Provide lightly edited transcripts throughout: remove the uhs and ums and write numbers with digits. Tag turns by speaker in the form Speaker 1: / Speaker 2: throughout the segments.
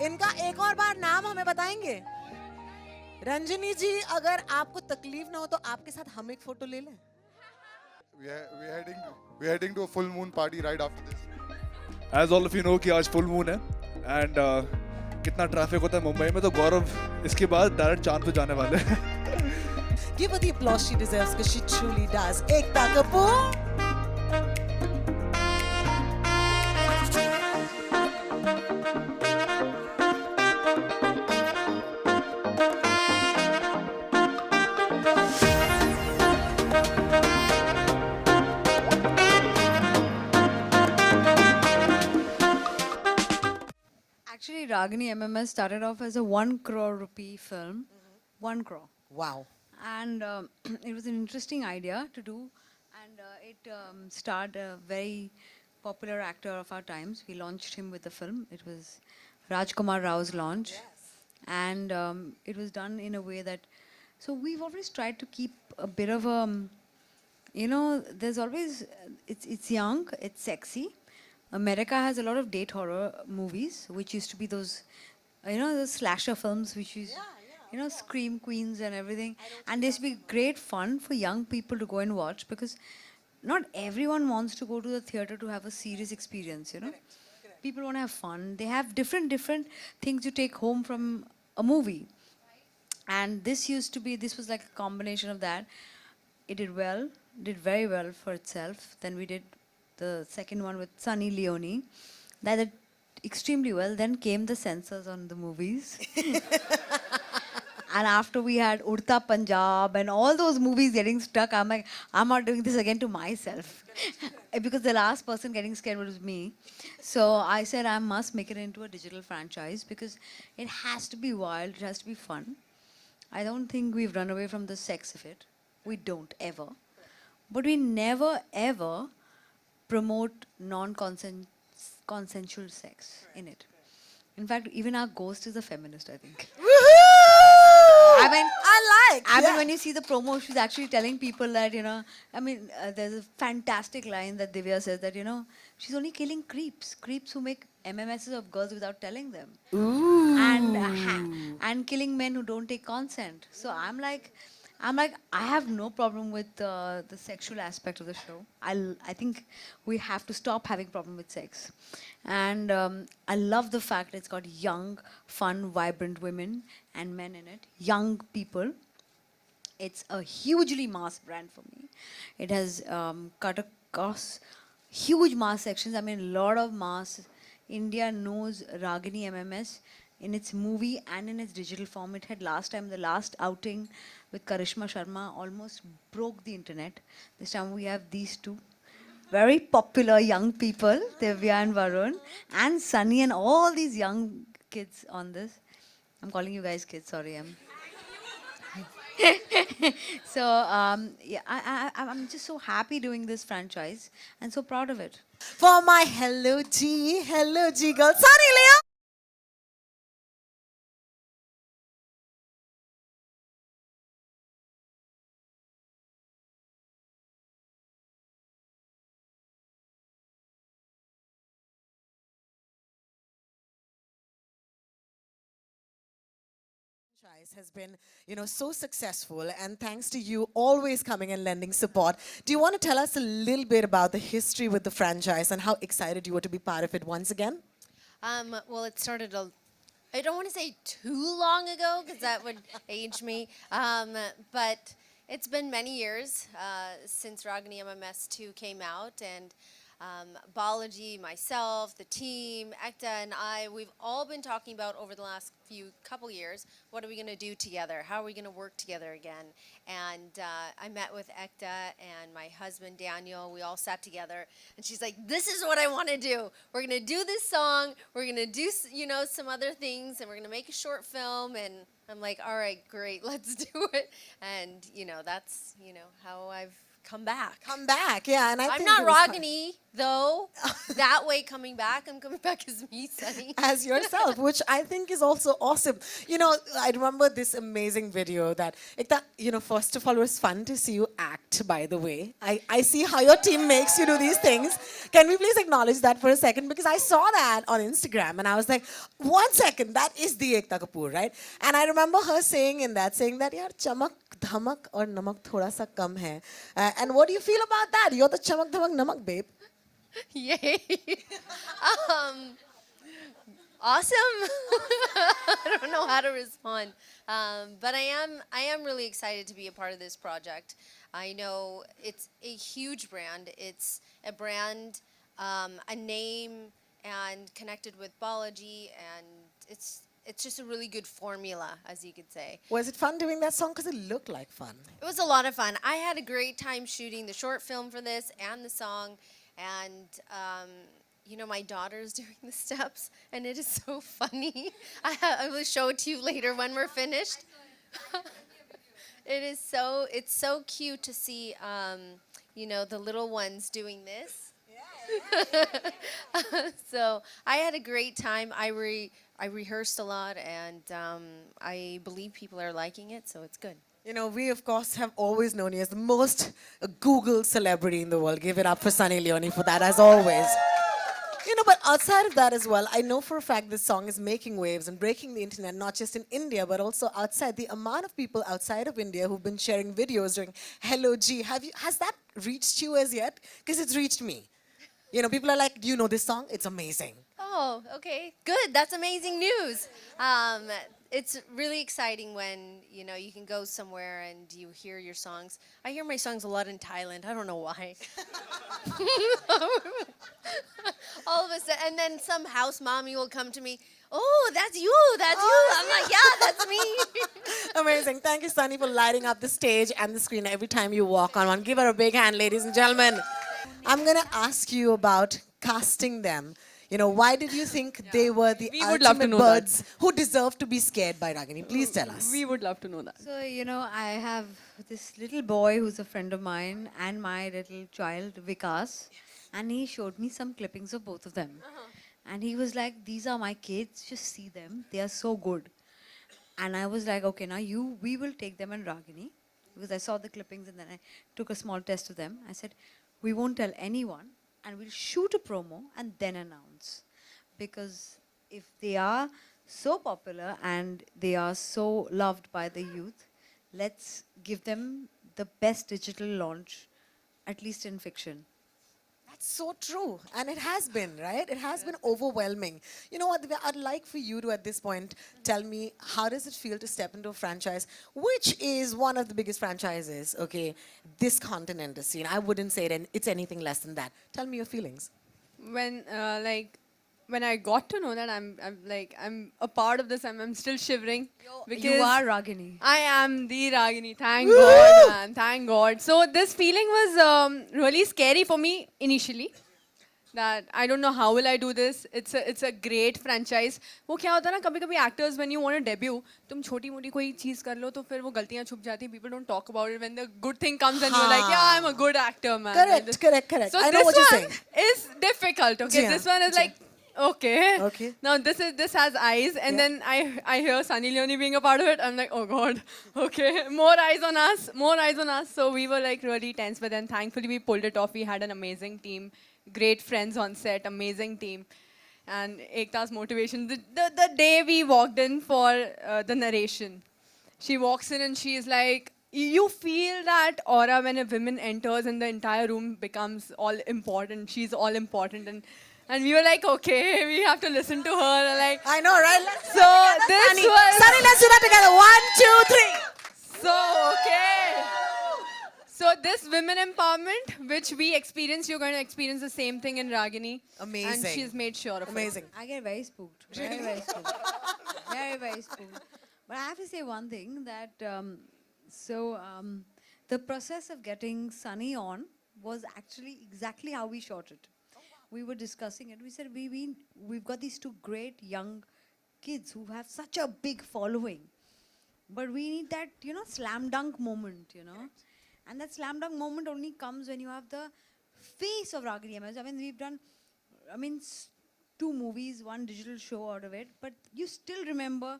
Speaker 1: इनका एक और बार नाम हमें बताएंगे? रंजनी जी, अगर आपको तकलीफ ना हो तो आपके साथ हम एक फोटो ले लें?
Speaker 2: We're heading to a full moon party right after this.
Speaker 3: As all of you know कि आज full moon है and कितना ट्रैफिक होता है मुंबई में, तो गौरव इसके बाद डायरेक्ट चांद पे जाने वाले हैं.
Speaker 1: Give her the applause she deserves because she truly does. Ekta Kapoor.
Speaker 4: Actually, Ragini MMS started off as a 1 crore rupee film. 1 crore.
Speaker 1: Wow.
Speaker 4: And it was an interesting idea to do. And it starred a very popular actor of our times. We launched him with the film. It was Rajkumar Rao's launch. And it was done in a way that... So we've always tried to keep a bit of a... You know, there's always... It's young, it's sexy. America has a lot of date horror movies, which used to be those, you know, those slasher films, which is, you know, scream queens and everything. And they used to be great fun for young people to go and watch, because not everyone wants to go to the theater to have a serious experience, you know. People want to have fun. They have different things you take home from a movie. And this was like a combination of that. It did well, did very well for itself. Then we did the second one with Sunny Leone. That did extremely well. Then came the censors on the movies. And after we had Urta Punjab and all those movies getting stuck, I'm like, I'm not doing this again to myself. Because the last person getting scared was me. So I said I must make it into a digital franchise because it has to be wild, it has to be fun. I don't think we've run away from the sex of it. We don't, ever. But we never, ever promote non-consensual sex in it. In fact, even our ghost is a feminist, I think.
Speaker 1: Woohoo!
Speaker 4: I mean, when you see the promo, she's actually telling people that, you know, I mean, there's a fantastic line that Divya says that, you know, she's only killing creeps who make MMSs of girls without telling them.
Speaker 1: Ooh.
Speaker 4: And killing men who don't take consent. So I'm like, I have no problem with the sexual aspect of the show. I think we have to stop having problem with sex. And I love the fact that it's got young, fun, vibrant women and men in it. Young people. It's a hugely mass brand for me. It has cut across huge mass sections. I mean, a lot of mass. India knows Ragini MMS in its movie and in its digital form. It had the last outing with Karishma Sharma almost broke the internet. This time we have these two very popular young people, Divya and Varun, and Sunny and all these young kids on this. I'm calling you guys kids, sorry. So, yeah, I'm just so happy doing this franchise and so proud of it.
Speaker 1: For my hello G girl, Sunny Leone. Has been, you know, so successful, and thanks to you always coming and lending support. Do you want to tell us a little bit about the history with the franchise and how excited you were to be part of it once again?
Speaker 5: Well, it started I don't want to say too long ago because that would age me, but it's been many years since Ragini MMS 2 came out, and Balaji, myself, the team, Ekta and I, we've all been talking about over the last couple years, what are we going to do together? How are we going to work together again? And I met with Ekta and my husband Daniel. We all sat together, and she's like, "This is what I want to do. We're going to do this song. We're going to do, you know, some other things, and we're going to make a short film." And I'm like, "All right, great, let's do it." And you know, that's how I've come back.
Speaker 1: Yeah, and
Speaker 5: I'm not Ragini, though. That way, coming back, I'm coming back as me, Sunny.
Speaker 1: As yourself, which I think is also awesome. You know, I remember this amazing video that, Ekta, you know, first of all, it was fun to see you act, by the way. I see how your team makes you do these things. Can we please acknowledge that for a second? Because I saw that on Instagram and I was like, 1 second, that is the Ekta Kapoor, right? And I remember her saying that, yaar, chamak dhamak aur namak thoda sa kam hai. And what do you feel about that? You're the chamak dhamak namak, babe.
Speaker 5: Yay. Awesome. I don't know how to respond. But I am really excited to be a part of this project. I know it's a huge brand. It's a brand, a name, and connected with biology, and it's just a really good formula, as you could say.
Speaker 1: Was it fun doing that song? Because it looked like fun.
Speaker 5: It was a lot of fun. I had a great time shooting the short film for this and the song. And, you know, my daughter's doing the steps, and it is so funny. I will show it to you later when we're finished. It's so cute to see, you know, the little ones doing this. So I had a great time. I rehearsed a lot, and I believe people are liking it, so it's good.
Speaker 1: You know, we of course have always known you as the most Google celebrity in the world. Give it up for Sunny Leone for that, as always. You know, but outside of that as well, I know for a fact this song is making waves and breaking the internet, not just in India, but also outside. The amount of people outside of India who've been sharing videos doing Hello G, has that reached you as yet? Because it's reached me. You know, people are like, do you know this song? It's amazing.
Speaker 5: Oh, okay. Good. That's amazing news. It's really exciting when, you know, you can go somewhere and you hear your songs. I hear my songs a lot in Thailand. I don't know why. All of a sudden, and then some house mommy will come to me. Oh, that's you. That's you. I'm like, yeah, that's me.
Speaker 1: Amazing. Thank you, Sunny, for lighting up the stage and the screen every time you walk on one. Give her a big hand, ladies and gentlemen. I'm going to ask you about casting them. You know, why did you think they were the
Speaker 6: We would love to
Speaker 1: ultimate
Speaker 6: know that.
Speaker 1: birds who deserve to be scared by Ragini? Please tell us.
Speaker 6: We would love to know that.
Speaker 4: So, you know, I have this little boy who's a friend of mine and my little child, Vikas. And he showed me some clippings of both of them. And he was like, these are my kids, just see them. They are so good. And I was like, okay, now we will take them in Ragini. Because I saw the clippings and then I took a small test of them. I said, we won't tell anyone. And we'll shoot a promo and then announce. Because if they are so popular and they are so loved by the youth, let's give them the best digital launch, at least in fiction.
Speaker 1: That's so true. And it has been, right? It has been overwhelming. You know what, Divya, I'd like for you to, at this point, tell me, how does it feel to step into a franchise, which is one of the biggest franchises, okay, this continent has seen? I wouldn't say it's anything less than that. Tell me your feelings.
Speaker 6: When I got to know that I'm a part of this, I'm still shivering because
Speaker 4: You are Ragini.
Speaker 6: I am the Ragini. Thank God, man. Thank God. So this feeling was really scary for me initially. That I don't know how will I do this. It's a great franchise. वो क्या होता है ना, कभी-कभी actors when you want to debut, तुम छोटी-मोटी कोई चीज कर लो तो फिर वो गलतियां छुप जाती. People don't talk about it when the good thing comes and you're like, yeah, I'm a good actor, man.
Speaker 1: Correct.
Speaker 6: So
Speaker 1: I know what you're saying.
Speaker 6: Is difficult. Okay,
Speaker 1: Yeah.
Speaker 6: this one is like. Okay.
Speaker 1: Okay.
Speaker 6: Now this has eyes, and
Speaker 1: Yeah.
Speaker 6: then I hear Sunny Leone being a part of it. I'm like, oh God. Okay, more eyes on us, more eyes on us. So we were like really tense, but then thankfully we pulled it off. We had an amazing team, great friends on set, amazing team, and Ekta's motivation. The day we walked in for the narration, she walks in and she is like. You feel that aura when a woman enters and the entire room becomes all important. She's all important, and we were like, okay, we have to listen to her. Like,
Speaker 1: I know, right? Let's
Speaker 6: so this
Speaker 1: Sunny,
Speaker 6: was
Speaker 1: Sunny, let's do that together. 1, 2, 3.
Speaker 6: so okay. So this women empowerment, which we experienced, you're going to experience the same thing in Ragini.
Speaker 1: Amazing.
Speaker 6: And she's made sure of
Speaker 1: Amazing.
Speaker 6: it.
Speaker 4: I get very spooked. Very spooked. Very spooked. But I have to say one thing that the process of getting Sunny on was actually exactly how we shot it. We were discussing it. We said we've got these two great young kids who have such a big following, but we need that slam dunk moment, And that slam dunk moment only comes when you have the face of Ragini MMS. I mean, we've done, two movies, one digital show out of it, but you still remember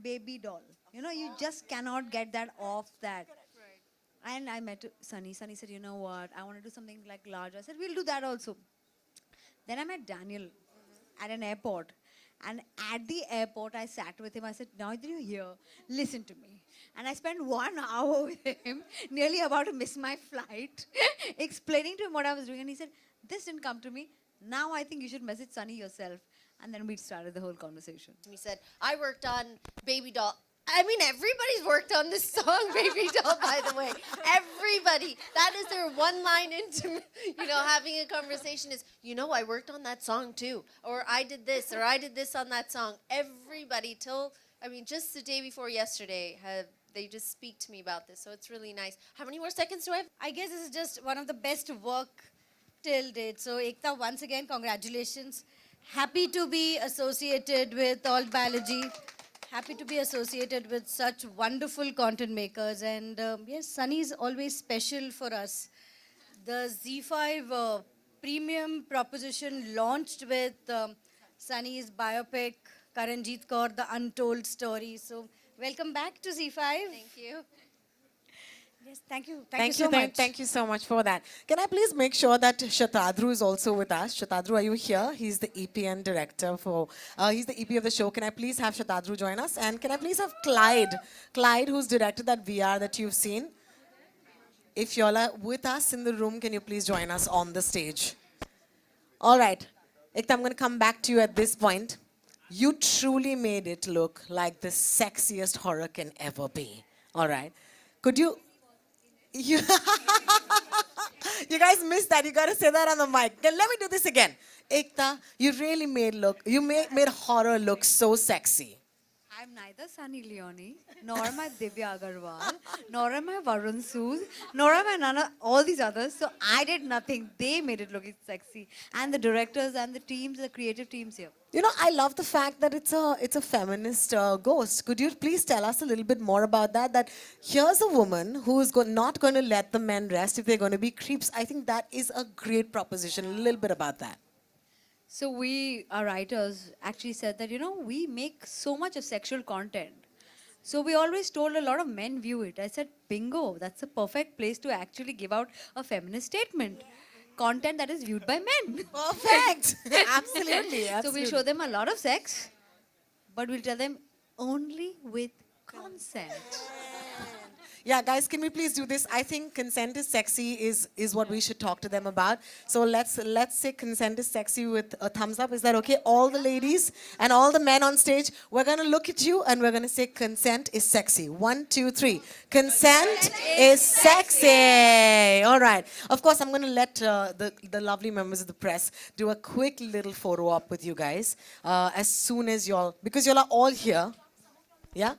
Speaker 4: Baby Doll. You know, you just cannot get that off that. And I met Sunny. Sunny said, you know what, I want to do something like larger. I said, we'll do that also. Then I met Daniel at an airport. And at the airport, I sat with him. I said, now that you're here, listen to me. And I spent 1 hour with him, nearly about to miss my flight, explaining to him what I was doing. And he said, this didn't come to me. Now I think you should message Sunny yourself. And then we started the whole conversation.
Speaker 5: He said, I worked on Baby Doll. I mean, everybody's worked on this song, Baby Doll, by the way. Everybody. That is their one line into, having a conversation is, I worked on that song too. Or I did this, or I did this on that song. Everybody just the day before yesterday, they just speak to me about this. So it's really nice. How many more seconds do I have?
Speaker 7: I guess this is just one of the best work till date. So Ekta, once again, congratulations. Happy to be associated with Alt Biology. Happy to be associated with such wonderful content makers. And yes, Sunny is always special for us. The Z5 premium proposition launched with Sunny's biopic, Karanjit Kaur, The Untold Story. So welcome back to Z5.
Speaker 5: Thank you.
Speaker 7: Yes, thank you. Thank you so much.
Speaker 1: Thank you so much for that. Can I please make sure that Shatadru is also with us? Shatadru, are you here? He's the EP and director he's the EP of the show. Can I please have Shatadru join us? And can I please have Clyde, who's directed that VR that you've seen? If y'all are with us in the room, can you please join us on the stage? All right. Ekta, I'm going to come back to you at this point. You truly made it look like the sexiest horror can ever be. All right. Could you... You guys missed that. You got to say that on the mic. Then let me do this again. Ekta, you really made horror look so sexy.
Speaker 4: I'm neither Sunny Leone, nor am I Divya Agarwal, nor am I Varun Sood, nor am I none of all these others. So I did nothing. They made it look sexy. And the directors and the teams, the creative teams here.
Speaker 1: I love the fact that it's a feminist ghost. Could you please tell us a little bit more about that? That here's a woman who's not going to let the men rest if they're going to be creeps. I think that is a great proposition. A little bit about that.
Speaker 4: So our writers actually said that, we make so much of sexual content. So we always told a lot of men view it. I said, bingo, that's a perfect place to actually give out a feminist statement. Content that is viewed by men.
Speaker 1: Perfect. Absolutely.
Speaker 4: So we'll show them a lot of sex, but we'll tell them only with consent.
Speaker 1: Yeah, guys, can we please do this? I think consent is sexy is what we should talk to them about. So let's say consent is sexy with a thumbs up. Is that okay? All the ladies and all the men on stage, we're going to look at you and we're going to say consent is sexy. 1, 2, 3. Consent is sexy. All right. Of course, I'm going to let the lovely members of the press do a quick little photo op with you guys as soon as because y'all are all here. Yeah?